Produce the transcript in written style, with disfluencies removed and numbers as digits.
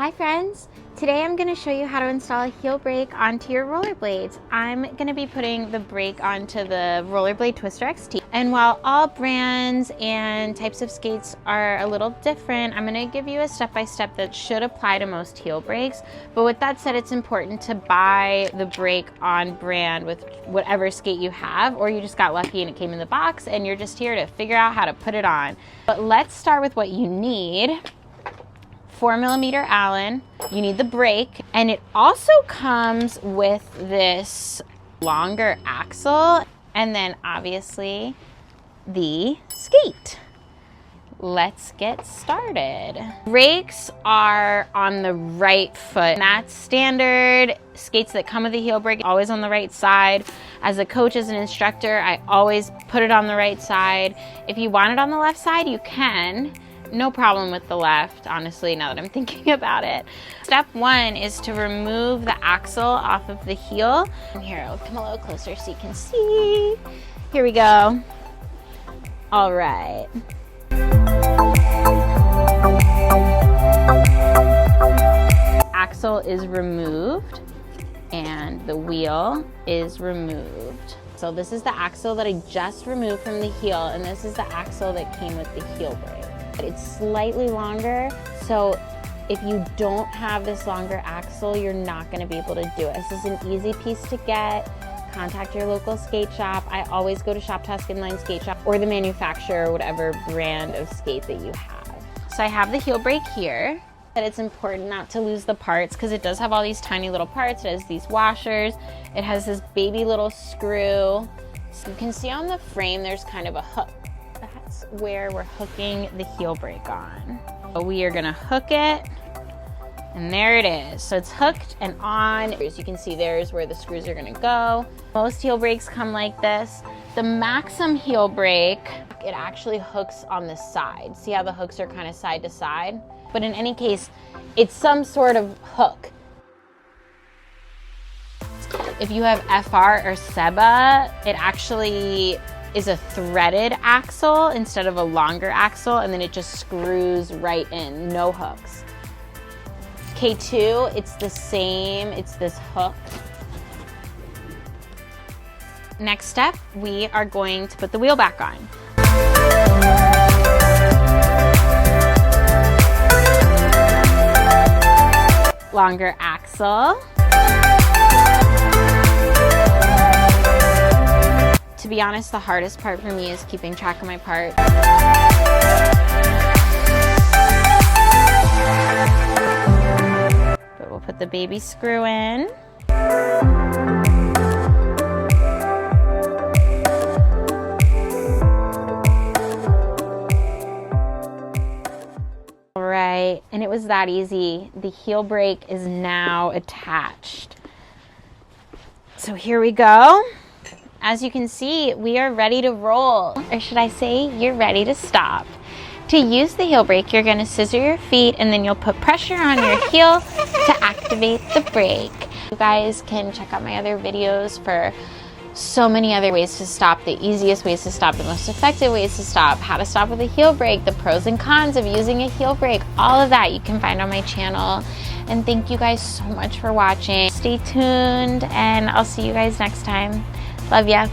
Hi friends! Today I'm going to show you how to install a heel brake onto your rollerblades. I'm going to be putting the brake onto the Rollerblade Twister XT. And while all brands and types of skates are a little different, I'm going to give you a step-by-step that should apply to most heel brakes. But with that said, it's important to buy the brake on brand with whatever skate you have, or you just got lucky and it came in the box and you're just here to figure out how to put it on. But let's start with what you need. 4mm Allen, you need the brake, and it also comes with this longer axle, and then obviously the skate. Let's get started. Brakes are on the right foot. That's standard. Skates that come with a heel brake, always on the right side. As a coach, as an instructor, I always put it on the right side. If you want it on the left side, you can. No problem with the left, honestly, now that I'm thinking about it. Step one is to remove the axle off of the heel. Here, I'll come a little closer so you can see. Here we go. All right. Axle is removed and the wheel is removed. So this is the axle that I just removed from the heel, and this is the axle that came with the heel brake. It's slightly longer, so if you don't have this longer axle, you're not going to be able to do it. This is an easy piece to get. Contact your local skate shop. I always go to Shop Task Inline Skate Shop or the manufacturer, whatever brand of skate that you have. So I have the heel brake here. But it's important not to lose the parts because it does have all these tiny little parts. It has these washers. It has this baby little screw. So you can see on the frame there's kind of a hook. That's where we're hooking the heel brake on. So we are gonna hook it, and there it is. So it's hooked and on. As you can see, there's where the screws are gonna go. Most heel brakes come like this. The Maxxum heel brake, it actually hooks on the side. See how the hooks are kind of side to side? But in any case, it's some sort of hook. If you have FR or seba, it actually is a threaded axle instead of a longer axle, and then it just screws right in, no hooks. K2, it's the same, it's this hook. Next step, we are going to put the wheel back on. Longer axle. To be honest, the hardest part for me is keeping track of my parts. But we'll put the baby screw in. Alright, and it was that easy. The heel brake is now attached. So here we go. As you can see, we are ready to roll, or should I say, you're ready to stop. To use the heel brake, you're gonna scissor your feet and then you'll put pressure on your heel to activate the brake. You guys can check out my other videos for so many other ways to stop, the easiest ways to stop, the most effective ways to stop, how to stop with a heel brake, the pros and cons of using a heel brake, all of that you can find on my channel. And thank you guys so much for watching. Stay tuned and I'll see you guys next time. Love ya.